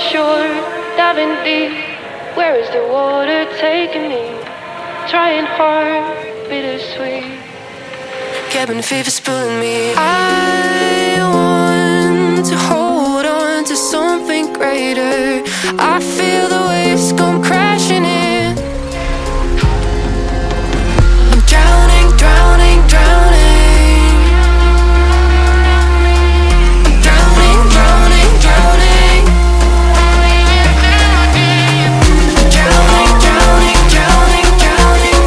short, diving deep. Where is the water taking me? Trying hard, bittersweet. Cabin fever's pulling me. I want to hold on to something greater. I feel the waves come crashing in. I'm drowning, drowning, drowning. Drowning, drowning, drowning. Drowning, drowning, drowning, drowning, drowning,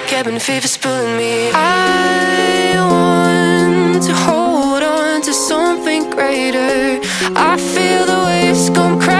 cabin fever's pulling me. I want to hold on to something greater. I feel the waves come crashing.